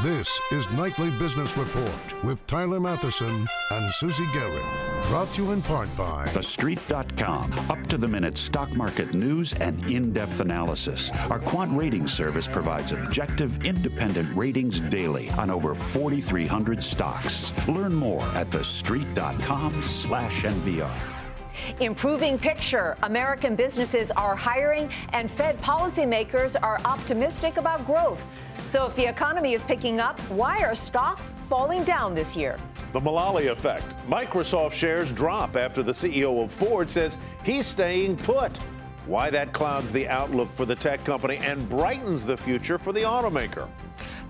This is Nightly Business Report with Tyler Matheson and Susie Guerin. Brought to you in part by TheStreet.com. Up-to-the-minute stock market news and in-depth analysis. Our quant rating service provides objective, independent ratings daily on over 4,300 stocks. Learn more at TheStreet.com/NBR. Improving picture. American businesses are hiring and Fed policymakers are optimistic about growth. So if the economy is picking up, why are stocks falling down this year? The Mullally effect. Microsoft shares drop after the CEO of Ford says he's staying put. Why that clouds the outlook for the tech company and brightens the future for the automaker.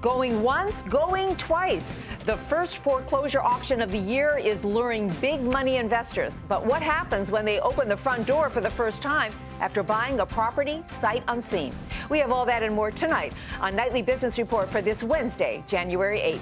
Going once, going twice. The first foreclosure auction of the year is luring big money investors. But what happens when they open the front door for the first time after buying a property sight unseen? We have all that and more tonight on Nightly Business Report for this Wednesday, January 8th.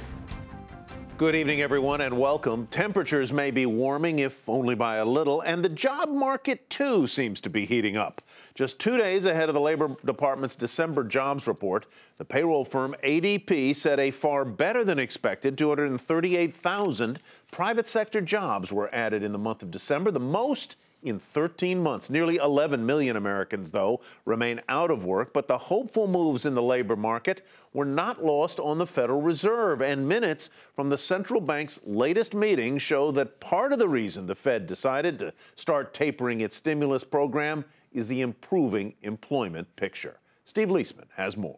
Good evening, everyone, and welcome. Temperatures may be warming, if only by a little, and the job market, too, seems to be heating up. Just 2 days ahead of the Labor Department's December jobs report, the payroll firm ADP said a far better than expected 238,000 private sector jobs were added in the month of December, the most in 13 months. Nearly 11 million Americans, though, remain out of work. But the hopeful moves in the labor market were not lost on the Federal Reserve. And minutes from the central bank's latest meeting show that part of the reason the Fed decided to start tapering its stimulus program is the improving employment picture. Steve Leisman has more.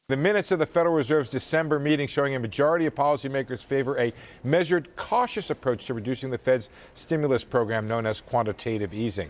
The minutes of the Federal Reserve's December meeting showing a majority of policymakers favor a measured, cautious approach to reducing the Fed's stimulus program known as quantitative easing.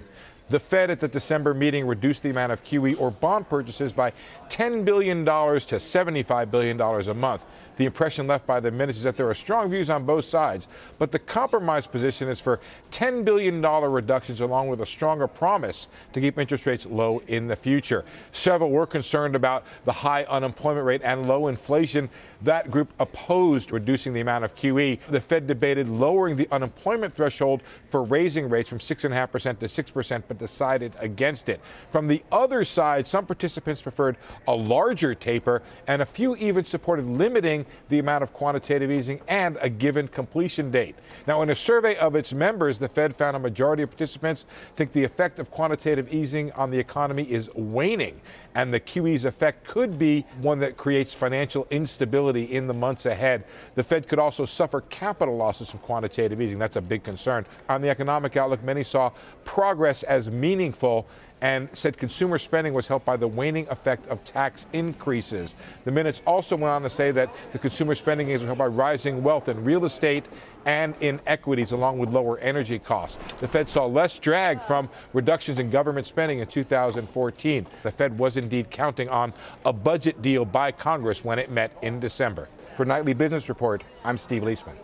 The Fed at the December meeting reduced the amount of QE or bond purchases by $10 billion to $75 billion a month. The impression left by the minutes is that there are strong views on both sides, but the compromise position is for $10 billion reductions along with a stronger promise to keep interest rates low in the future. Several were concerned about the high unemployment rate and low inflation. That group opposed reducing the amount of QE. The Fed debated lowering the unemployment threshold for raising rates from 6.5% to 6%, but decided against it. From the other side, some participants preferred a larger taper, and a few even supported limiting the amount of quantitative easing and a given completion date. Now, in a survey of its members, the Fed found a majority of participants think the effect of quantitative easing on the economy is waning, and the QE's effect could be one that creates financial instability in the months ahead. The Fed could also suffer capital losses from quantitative easing. That's a big concern. On the economic outlook, many saw progress as meaningful and said consumer spending was helped by the waning effect of tax increases. The minutes also went on to say that the consumer spending is helped by rising wealth in real estate and in equities, along with lower energy costs. The Fed saw less drag from reductions in government spending in 2014. The Fed was indeed counting on a budget deal by Congress when it met in December. For Nightly Business Report, I'm Steve Leisman.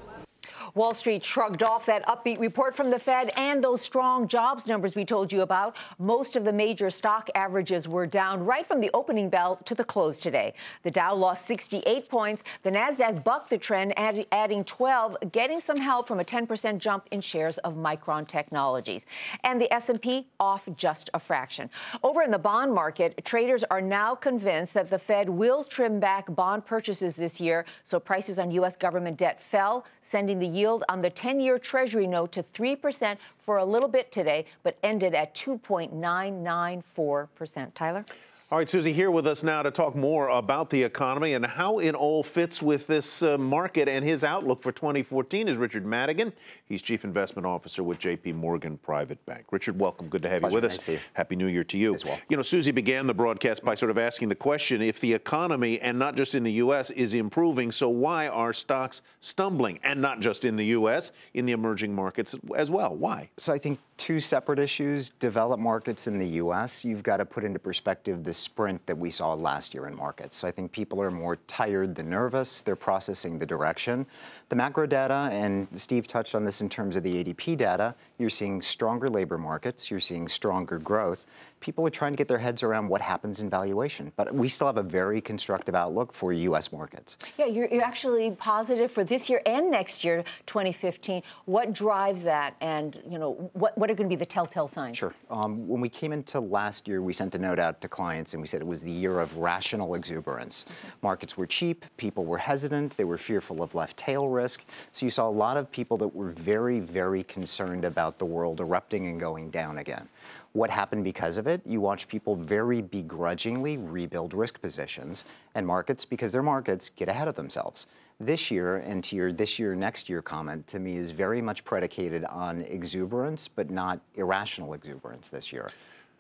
Wall Street shrugged off that upbeat report from the Fed and those strong jobs numbers we told you about. Most of the major stock averages were down right from the opening bell to the close today. The Dow lost 68 points. The Nasdaq bucked the trend, adding 12, getting some help from a 10% jump in shares of Micron Technologies. And the S&P off just a fraction. Over in the bond market, traders are now convinced that the Fed will trim back bond purchases this year, so prices on U.S. government debt fell, sending the yield on the 10-year Treasury note to 3% for a little bit today, but ended at 2.994%. Tyler? All right, Susie, here with us now to talk more about the economy and how it all fits with this market and his outlook for 2014 is Richard Madigan. He's Chief Investment Officer with J.P. Morgan Private Bank. Richard, welcome. Good to have you with us. Nice. Happy New Year to you. As well. You know, Susie began the broadcast by sort of asking the question, if the economy, and not just in the U.S., is improving, so why are stocks stumbling? And not just in the U.S., in the emerging markets as well. Why? So I think two separate issues. Developed markets in the U.S., you've got to put into perspective the sprint that we saw last year in markets. So I think people are more tired than nervous. They're processing the direction. The macro data, and Steve touched on this in terms of the ADP data, you're seeing stronger labor markets. You're seeing stronger growth. people are trying to get their heads around what happens in valuation. But we still have a very constructive outlook for U.S. markets. Yeah, you're actually positive for this year and next year, 2015. What drives that? And, you know, what are going to be the telltale signs? Sure. When we came into last year, we sent a note out to clients and we said it was the year of rational exuberance. Markets were cheap, people were hesitant, they were fearful of left tail risk. So you saw a lot of people that were very, very concerned about the world erupting and going down again. What happened because of it? You watch people very begrudgingly rebuild risk positions, and markets, because they're markets, get ahead of themselves. This year, and to your this year, next year comment, to me is very much predicated on exuberance, but not irrational exuberance this year.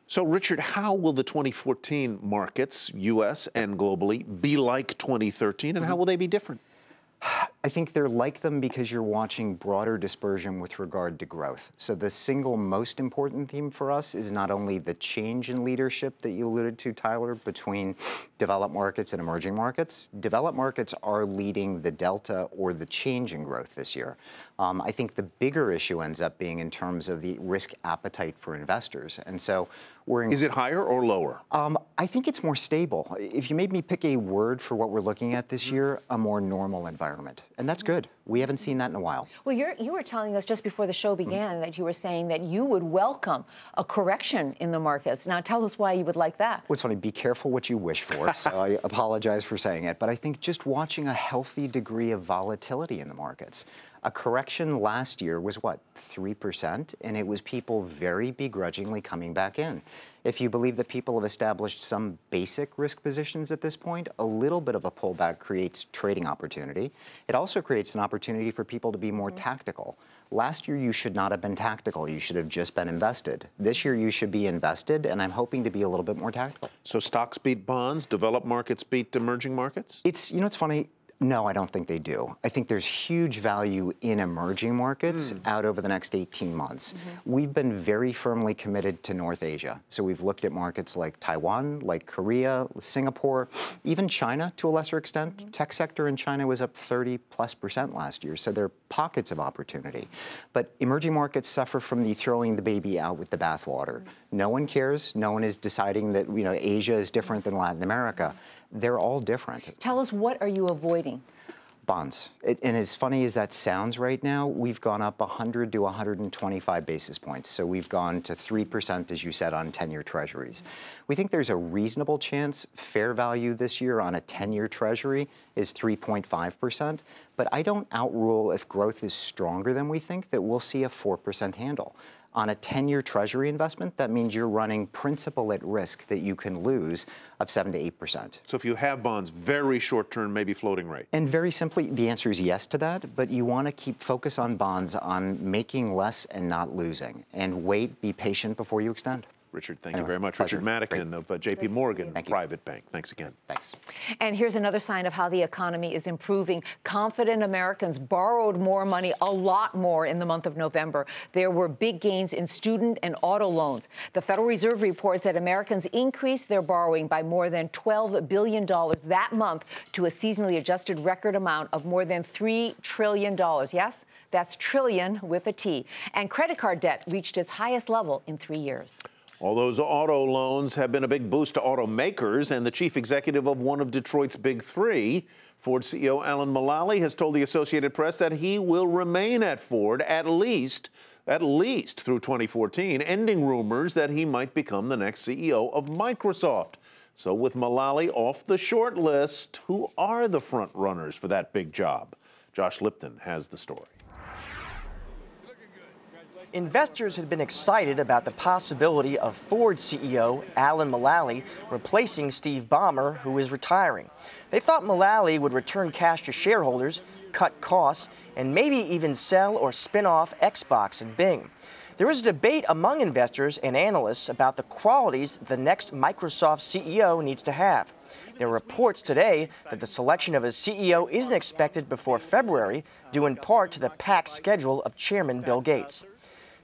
So, Richard, how will the 2014 markets, U.S. and globally, be like 2013, and how will they be different? I think they're like them because you're watching broader dispersion with regard to growth. So the single most important theme for us is not only the change in leadership that you alluded to, Tyler, between developed markets and emerging markets. Developed markets are leading the delta or the change in growth this year. I think the bigger issue ends up being in terms of the risk appetite for investors. And so is it higher or lower? I think it's more stable. If you made me pick a word for what we're looking at this year, a more normal environment. And that's good. We haven't seen that in a while. Well, you were telling us just before the show began that you were saying that you would welcome a correction in the markets. Now, tell us why you would like that. Well, it's funny. Be careful what you wish for. So I apologize for saying it. But I think just watching a healthy degree of volatility in the markets. A correction last year was, what, 3%? And it was people very begrudgingly coming back in. If you believe that people have established some basic risk positions at this point, a little bit of a pullback creates trading opportunity. It also creates an opportunity for people to be more tactical. Last year, you should not have been tactical. You should have just been invested. This year, you should be invested, and I'm hoping to be a little bit more tactical. So stocks beat bonds, developed markets beat emerging markets? It's, you know, it's funny. No, I don't think they do. I think there's huge value in emerging markets out over the next 18 months. We've been very firmly committed to North Asia. So we've looked at markets like Taiwan, like Korea, Singapore, even China to a lesser extent. Tech sector in China was up 30+% last year. So there are pockets of opportunity. But emerging markets suffer from the throwing the baby out with the bathwater. No one cares. No one is deciding that, you know, Asia is different than Latin America. They're all different. Tell us, what are you avoiding? Bonds. And as funny as that sounds right now, we've gone up 100 to 125 basis points. So we've gone to 3%, as you said, on 10-year treasuries. We think there's a reasonable chance fair value this year on a 10-year treasury is 3.5%. But I don't outrule, if growth is stronger than we think, that we'll see a 4% handle. On a 10-year treasury investment, that means you're running principal at risk that you can lose of 7 to 8%. So if you have bonds, very short term, maybe floating rate. And very simply, the answer is yes to that, but you want to keep focus on bonds on making less and not losing. And wait, be patient before you extend. Richard, thank you very much. Pleasure. Richard Madigan of J.P. Morgan Private Bank. Thanks again. Thanks. And here's another sign of how the economy is improving. Confident Americans borrowed more money, a lot more, in the month of November. There were big gains in student and auto loans. The Federal Reserve reports that Americans increased their borrowing by more than $12 billion that month to a seasonally adjusted record amount of more than $3 trillion. Yes, that's trillion with a T. And credit card debt reached its highest level in 3 years. All those auto loans have been a big boost to automakers, and the chief executive of one of Detroit's big three, Ford CEO Alan Mulally, has told the Associated Press that he will remain at Ford at least through 2014, ending rumors that he might become the next CEO of Microsoft. So with Mulally off the short list, who are the front runners for that big job? Josh Lipton has the story. Investors had been excited about the possibility of Ford CEO Alan Mulally replacing Steve Ballmer, who is retiring. They thought Mulally would return cash to shareholders, cut costs, and maybe even sell or spin off Xbox and Bing. There is a debate among investors and analysts about the qualities the next Microsoft CEO needs to have. There are reports today that the selection of a CEO isn't expected before February, due in part to the packed schedule of Chairman Bill Gates.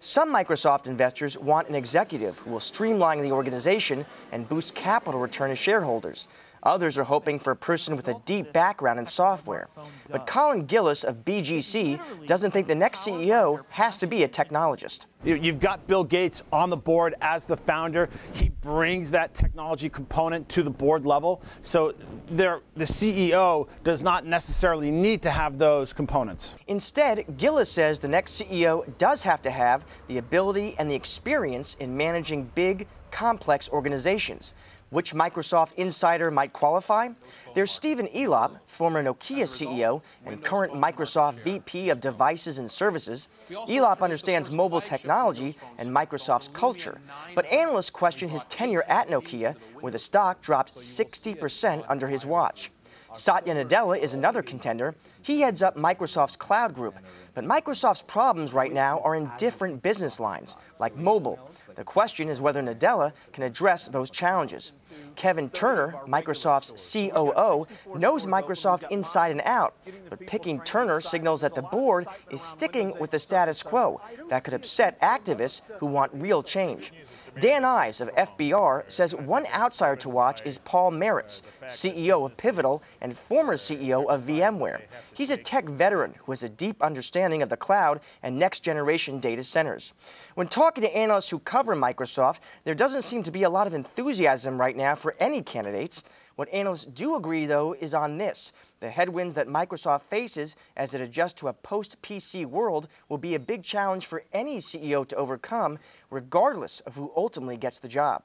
Some Microsoft investors want an executive who will streamline the organization and boost capital return to shareholders. Others are hoping for a person with a deep background in software. But Colin Gillis of BGC doesn't think the next CEO has to be a technologist. You've got Bill Gates on the board as the founder. He brings that technology component to the board level. So the CEO does not necessarily need to have those components. Instead, Gillis says the next CEO does have to have the ability and the experience in managing big, complex organizations. Which Microsoft insider might qualify? There's Stephen Elop, former Nokia CEO and current Microsoft VP of Devices and Services. Elop understands mobile technology and Microsoft's culture, but analysts question his tenure at Nokia, where the stock dropped 60% under his watch. Satya Nadella is another contender. He heads up Microsoft's cloud group, but Microsoft's problems right now are in different business lines, like mobile. The question is whether Nadella can address those challenges. Kevin Turner, Microsoft's COO, knows Microsoft inside and out, but picking Turner signals that the board is sticking with the status quo that could upset activists who want real change. Dan Ives of FBR says one outsider to watch is Paul Maritz, CEO of Pivotal and former CEO of VMware. He's a tech veteran who has a deep understanding of the cloud and next-generation data centers. When talking to analysts who cover Microsoft, there doesn't seem to be a lot of enthusiasm right now for any candidates. What analysts do agree, though, is on this. The headwinds that Microsoft faces as it adjusts to a post-PC world will be a big challenge for any CEO to overcome, regardless of who ultimately gets the job.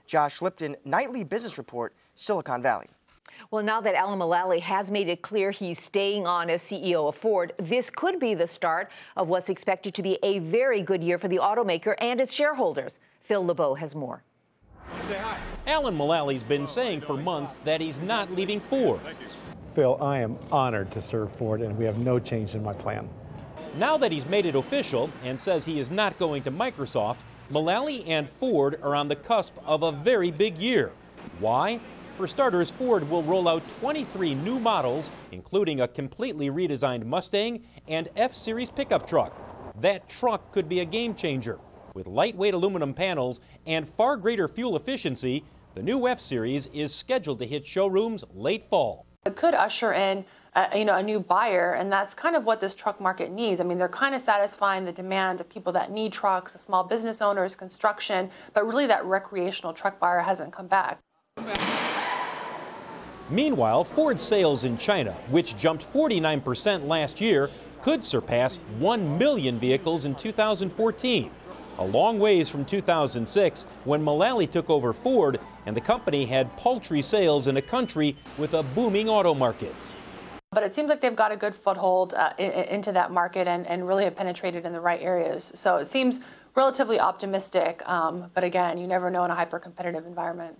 Josh Lipton, Nightly Business Report, Silicon Valley. Well, now that Alan Mulally has made it clear he's staying on as CEO of Ford, this could be the start of what's expected to be a very good year for the automaker and its shareholders. Phil LeBeau has more. Say hi. Alan Mulally's been saying for months that he's not leaving Ford. Phil, I am honored to serve Ford, and we have no change in my plan. Now that he's made it official and says he is not going to Microsoft, Mulally and Ford are on the cusp of a very big year. Why? For starters, Ford will roll out 23 new models, including a completely redesigned Mustang and F-Series pickup truck. That truck could be a game changer. With lightweight aluminum panels and far greater fuel efficiency, the new F-Series is scheduled to hit showrooms late fall. It could usher in a new buyer, and that's kind of what this truck market needs. I mean, they're kind of satisfying the demand of people that need trucks, small business owners, construction, but really that recreational truck buyer hasn't come back. Meanwhile, Ford sales in China, which jumped 49% last year, could surpass 1 million vehicles in 2014. A long ways from 2006, when Mulally took over Ford and the company had paltry sales in a country with a booming auto market. But it seems like they've got a good foothold into that market and really have penetrated in the right areas. So it seems relatively optimistic, but again, you never know in a hyper-competitive environment.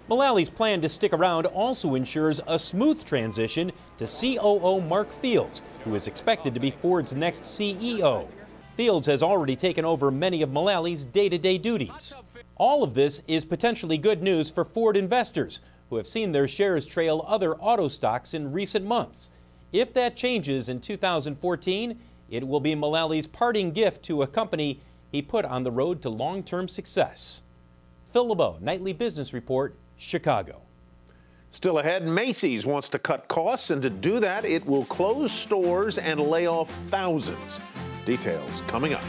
Mullally's plan to stick around also ensures a smooth transition to COO Mark Fields, who is expected to be Ford's next CEO. Fields has already taken over many of Mullally's day-to-day duties. All of this is potentially good news for Ford investors, who have seen their shares trail other auto stocks in recent months. If that changes in 2014, it will be Mullally's parting gift to a company he put on the road to long-term success. Phil LeBeau, Nightly Business Report, Chicago. Still ahead, Macy's wants to cut costs, and to do that, it will close stores and lay off thousands. Details coming up.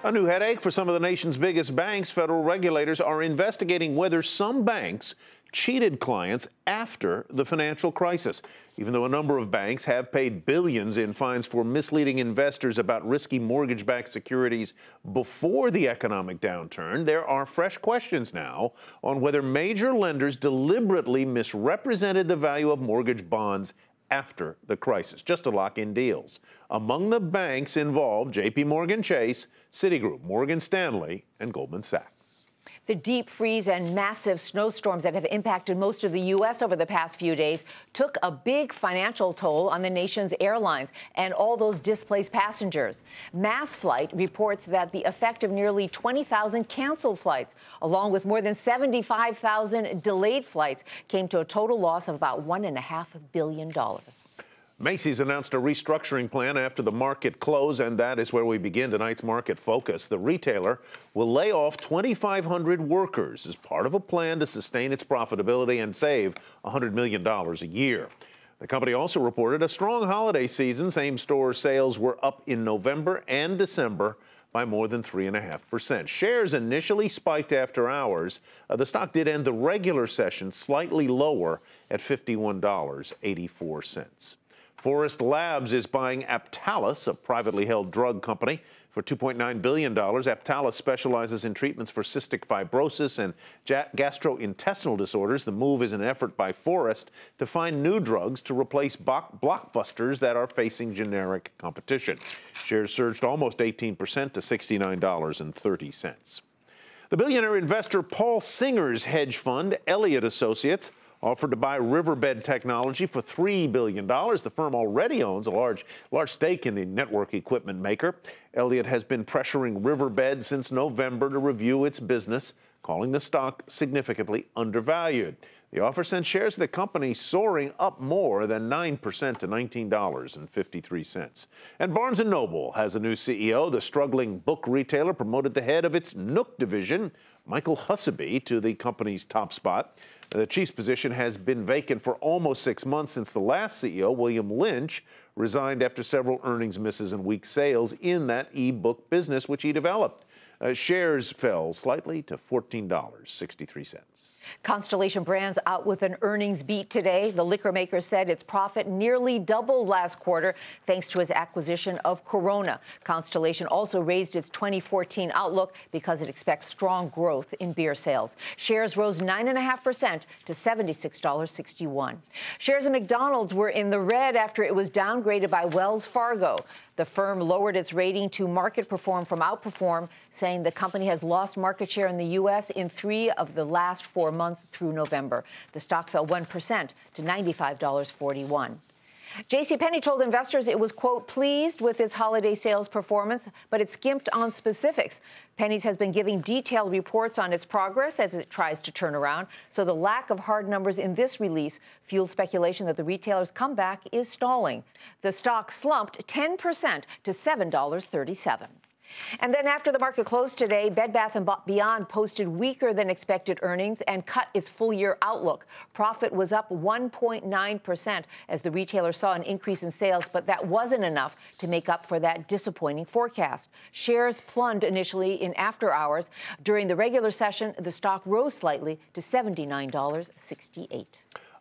A new headache for some of the nation's biggest banks. Federal regulators are investigating whether some banks cheated clients after the financial crisis. Even though a number of banks have paid billions in fines for misleading investors about risky mortgage-backed securities before the economic downturn, there are fresh questions now on whether major lenders deliberately misrepresented the value of mortgage bonds after the crisis, just to lock in deals. Among the banks involved, J.P. Morgan Chase, Citigroup, Morgan Stanley, and Goldman Sachs. The deep freeze and massive snowstorms that have impacted most of the U.S. over the past few days took a big financial toll on the nation's airlines and all those displaced passengers. Mass Flight reports that the effect of nearly 20,000 canceled flights, along with more than 75,000 delayed flights, came to a total loss of about $1.5 billion. Macy's announced a restructuring plan after the market close, and that is where we begin tonight's market focus. The retailer will lay off 2,500 workers as part of a plan to sustain its profitability and save $100 million a year. The company also reported a strong holiday season. Same-store sales were up in November and December by more than 3.5%. Shares initially spiked after hours. The stock did end the regular session slightly lower at $51.84. Forest Labs is buying Aptalis, a privately held drug company, for $2.9 billion. Aptalis specializes in treatments for cystic fibrosis and gastrointestinal disorders. The move is an effort by Forest to find new drugs to replace blockbusters that are facing generic competition. Shares surged almost 18% to $69.30. The billionaire investor Paul Singer's hedge fund, Elliott Associates, offered to buy Riverbed Technology for $3 billion. The firm already owns a large stake in the network equipment maker. Elliott has been pressuring Riverbed since November to review its business, calling the stock significantly undervalued. The offer sent shares of the company soaring up more than 9% to $19.53. And Barnes & Noble has a new CEO. The struggling book retailer promoted the head of its Nook division, Michael Hussaby, to the company's top spot. The chief's position has been vacant for almost 6 months since the last CEO, William Lynch, resigned after several earnings misses and weak sales in that e-book business, which he developed. Shares fell slightly to $14.63. Constellation Brands out with an earnings beat today. The liquor maker said its profit nearly doubled last quarter thanks to its acquisition of Corona. Constellation also raised its 2014 outlook because it expects strong growth in beer sales. Shares rose 9.5% to $76.61. Shares of McDonald's were in the red after it was downgraded by Wells Fargo. The firm lowered its rating to market perform from outperform, saying the company has lost market share in the U.S. in 3 of the last 4 months through November. The stock fell 1% to $95.41. JCPenney told investors it was, quote, pleased with its holiday sales performance, but it skimped on specifics. Penny's has been giving detailed reports on its progress as it tries to turn around, so the lack of hard numbers in this release fueled speculation that the retailer's comeback is stalling. The stock slumped 10% to $7.37. And then after the market closed today, Bed Bath & Beyond posted weaker than expected earnings and cut its full-year outlook. Profit was up 1.9% as the retailer saw an increase in sales, but that wasn't enough to make up for that disappointing forecast. Shares plunged initially in after hours. During the regular session, the stock rose slightly to $79.68.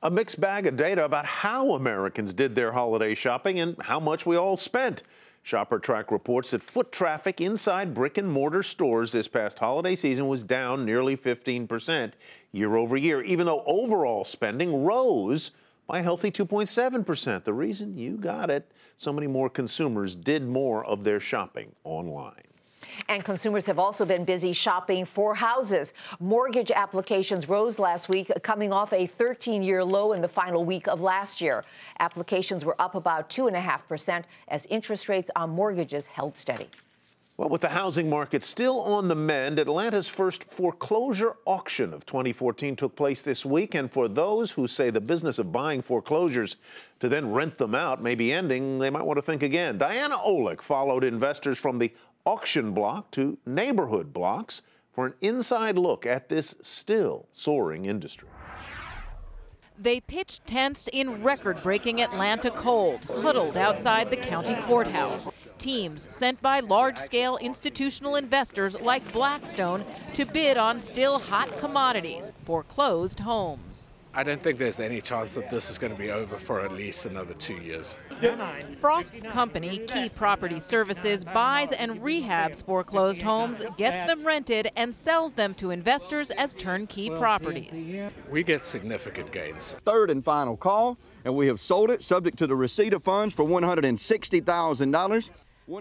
A mixed bag of data about how Americans did their holiday shopping and how much we all spent. ShopperTrack reports that foot traffic inside brick-and-mortar stores this past holiday season was down nearly 15% year over year, even though overall spending rose by a healthy 2.7%. The reason, you got it, so many more consumers did more of their shopping online. And consumers have also been busy shopping for houses. Mortgage applications rose last week, coming off a 13-year low in the final week of last year. Applications were up about 2.5% as interest rates on mortgages held steady. Well, with the housing market still on the mend, Atlanta's first foreclosure auction of 2014 took place this week. And for those who say the business of buying foreclosures to then rent them out may be ending, they might want to think again. Diana Olick followed investors from the auction block to neighborhood blocks for an inside look at this still soaring industry. They pitched tents in record-breaking Atlanta cold, huddled outside the county courthouse. Teams sent by large-scale institutional investors like Blackstone to bid on still hot commodities, foreclosed homes. I don't think there's any chance that this is going to be over for at least another 2 years. Frost's company, Key Property Services, buys and rehabs foreclosed homes, gets them rented, and sells them to investors as turnkey properties. We get significant gains. Third and final call, and we have sold it subject to the receipt of funds for $160,000.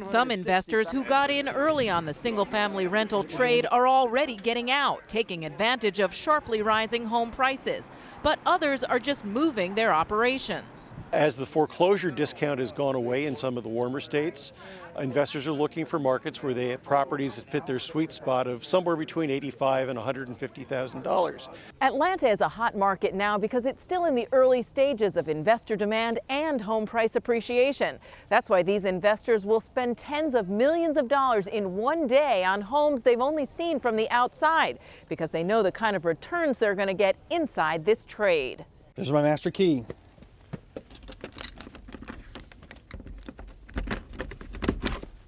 Some investors who got in early on the single-family rental trade are already getting out, taking advantage of sharply rising home prices. But others are just moving their operations. As the foreclosure discount has gone away in some of the warmer states, investors are looking for markets where they have properties that fit their sweet spot of somewhere between $85,000 and $150,000. Atlanta is a hot market now because it's still in the early stages of investor demand and home price appreciation. That's why these investors will spend tens of millions of dollars in one day on homes they've only seen from the outside, because they know the kind of returns they're going to get inside this trade. There's my master key.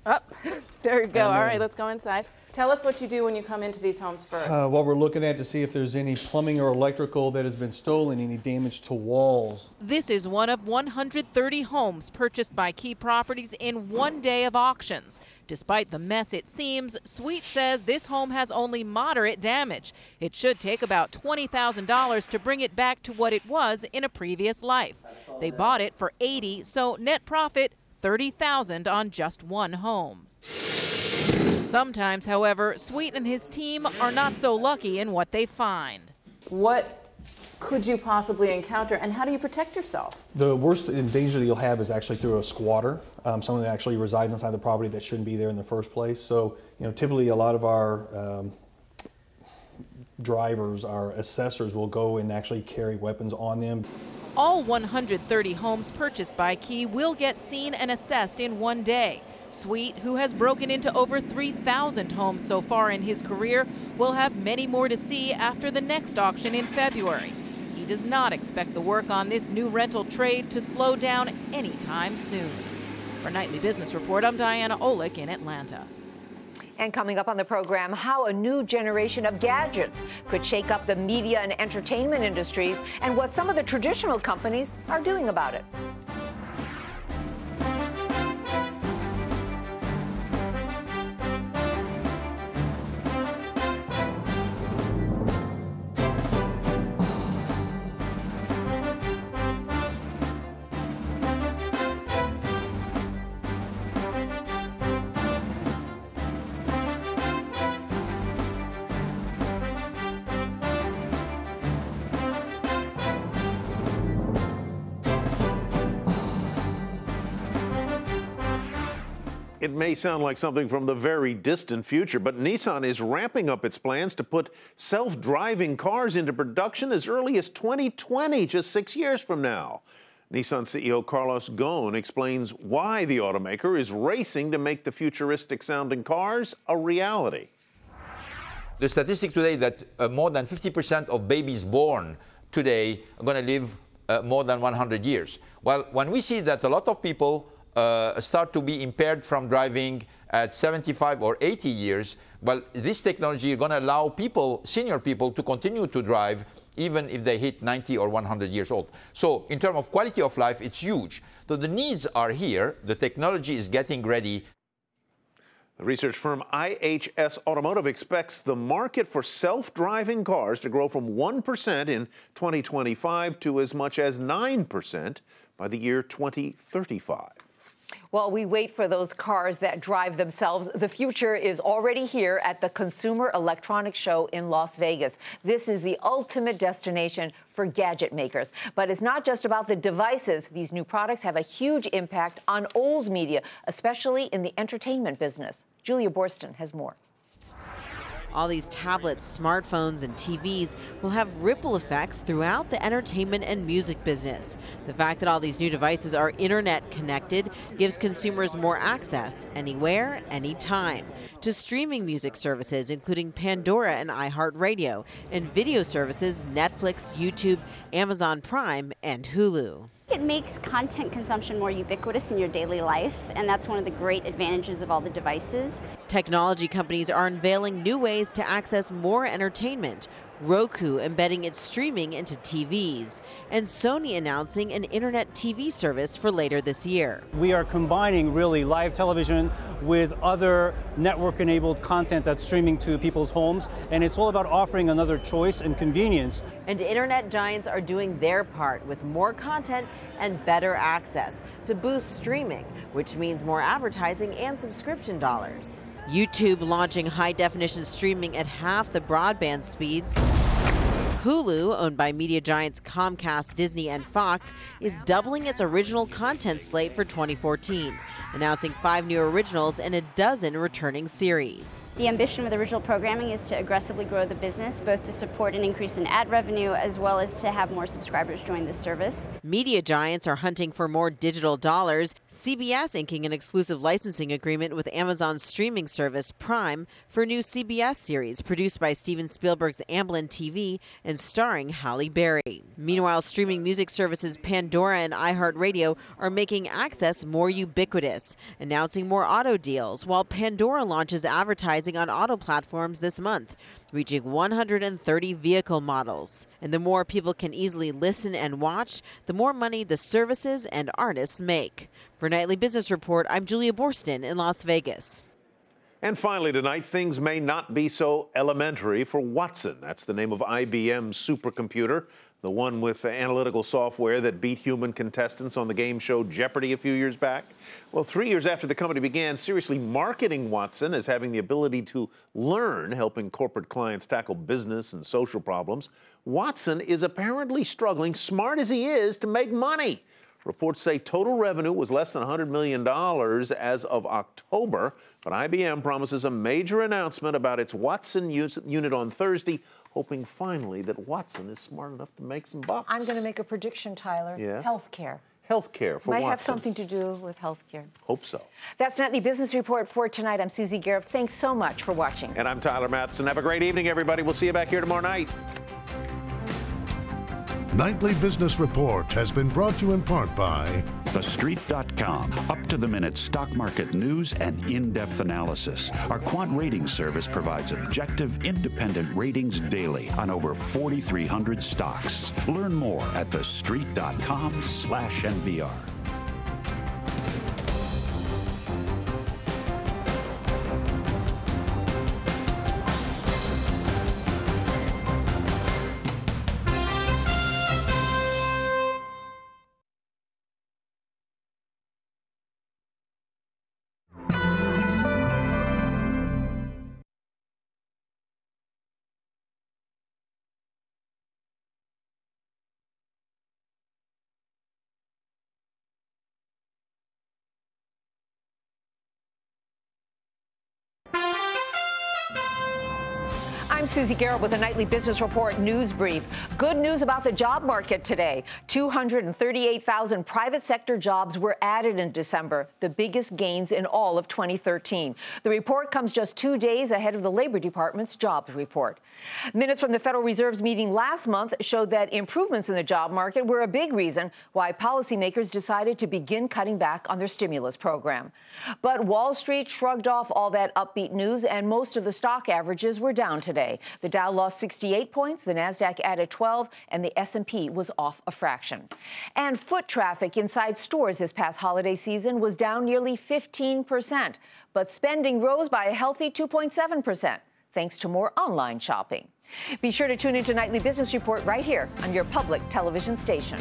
Oh, there you go. All right, let's go inside. Tell us what you do when you come into these homes first. What we're looking at to see if there's any plumbing or electrical that has been stolen, any damage to walls. This is one of 130 homes purchased by Key Properties in one day of auctions. Despite the mess it seems, Sweet says this home has only moderate damage. It should take about $20,000 to bring it back to what it was in a previous life. They bought it for $80,000, so net profit $30,000 on just one home. Sometimes, however, Sweet and his team are not so lucky in what they find. What could you possibly encounter, and how do you protect yourself? The worst danger that you'll have is actually through a squatter, someone that actually resides inside the property that shouldn't be there in the first place. So, typically a lot of our drivers, our assessors, will go and actually carry weapons on them. All 130 homes purchased by Key will get seen and assessed in one day. Sweet, who has broken into over 3,000 homes so far in his career, will have many more to see after the next auction in February. He does not expect the work on this new rental trade to slow down anytime soon. For Nightly Business Report, I'm Diana Olick in Atlanta. And coming up on the program, how a new generation of gadgets could shake up the media and entertainment industries, and what some of the traditional companies are doing about it. It may sound like something from the very distant future, but Nissan is ramping up its plans to put self-driving cars into production as early as 2020, just 6 years from now. Nissan CEO Carlos Ghosn explains why the automaker is racing to make the futuristic-sounding cars a reality. The statistic today that more than 50% of babies born today are going to live more than 100 years. Well, when we see that a lot of people start to be impaired from driving at 75 or 80 years, well, this technology is going to allow people, senior people, to continue to drive even if they hit 90 or 100 years old. So in terms of quality of life, it's huge. So the needs are here. The technology is getting ready. The research firm IHS Automotive expects the market for self-driving cars to grow from 1% in 2025 to as much as 9% by the year 2035. While we wait for those cars that drive themselves, the future is already here at the Consumer Electronics Show in Las Vegas. This is the ultimate destination for gadget makers. But it's not just about the devices. These new products have a huge impact on old media, especially in the entertainment business. Julia Borston has more. All these tablets, smartphones, and TVs will have ripple effects throughout the entertainment and music business. The fact that all these new devices are internet connected gives consumers more access anywhere, anytime, to streaming music services including Pandora and iHeartRadio, and video services Netflix, YouTube, Amazon Prime, and Hulu. It makes content consumption more ubiquitous in your daily life, and that's one of the great advantages of all the devices. Technology companies are unveiling new ways to access more entertainment. Roku embedding its streaming into TVs, and Sony announcing an internet TV service for later this year. We are combining really live television with other network-enabled content that's streaming to people's homes, and it's all about offering another choice and convenience. And internet giants are doing their part with more content and better access. to boost streaming, which means more advertising and subscription dollars. YouTube launching high-definition streaming at half the broadband speeds. Hulu, owned by media giants Comcast, Disney, and Fox, is doubling its original content slate for 2014, announcing 5 new originals and a dozen returning series. The ambition with original programming is to aggressively grow the business, both to support an increase in ad revenue as well as to have more subscribers join the service. Media giants are hunting for more digital dollars, CBS inking an exclusive licensing agreement with Amazon's streaming service Prime for a new CBS series produced by Steven Spielberg's Amblin TV and starring Halle Berry. Meanwhile, streaming music services Pandora and iHeartRadio are making access more ubiquitous, announcing more auto deals, while Pandora launches advertising on auto platforms this month, reaching 130 vehicle models. And the more people can easily listen and watch, the more money the services and artists make. For Nightly Business Report, I'm Julia Borston in Las Vegas. And finally tonight, things may not be so elementary for Watson. That's the name of IBM's supercomputer, the one with analytical software that beat human contestants on the game show Jeopardy a few years back. Well, 3 years after the company began seriously marketing Watson as having the ability to learn, helping corporate clients tackle business and social problems, Watson is apparently struggling, smart as he is, to make money. Reports say total revenue was less than $100 million as of October, but IBM promises a major announcement about its Watson unit on Thursday, hoping finally that Watson is smart enough to make some bucks. I'm going to make a prediction, Tyler. Yes. Healthcare. Healthcare for Might Watson. have something to do with healthcare. Hope so. That's Nightly Business Report for tonight. I'm Susie Garrett. Thanks so much for watching. And I'm Tyler Matheson. Have a great evening, everybody. We'll see you back here tomorrow night. Nightly Business Report has been brought to you in part by TheStreet.com. Up-to-the-minute stock market news and in-depth analysis. Our quant rating service provides objective, independent ratings daily on over 4,300 stocks. Learn more at TheStreet.com/NBR. I'm Susie Garrett with a Nightly Business Report news brief. Good news about the job market today. 238,000 private sector jobs were added in December, the biggest gains in all of 2013. The report comes just 2 days ahead of the Labor Department's jobs report. Minutes from the Federal Reserve's meeting last month showed that improvements in the job market were a big reason why policymakers decided to begin cutting back on their stimulus program. But Wall Street shrugged off all that upbeat news, and most of the stock averages were down today. The Dow lost 68 points, the Nasdaq added 12, and the S&P was off a fraction. And foot traffic inside stores this past holiday season was down nearly 15%, but spending rose by a healthy 2.7%, thanks to more online shopping. Be sure to tune into Nightly Business Report right here on your public television station.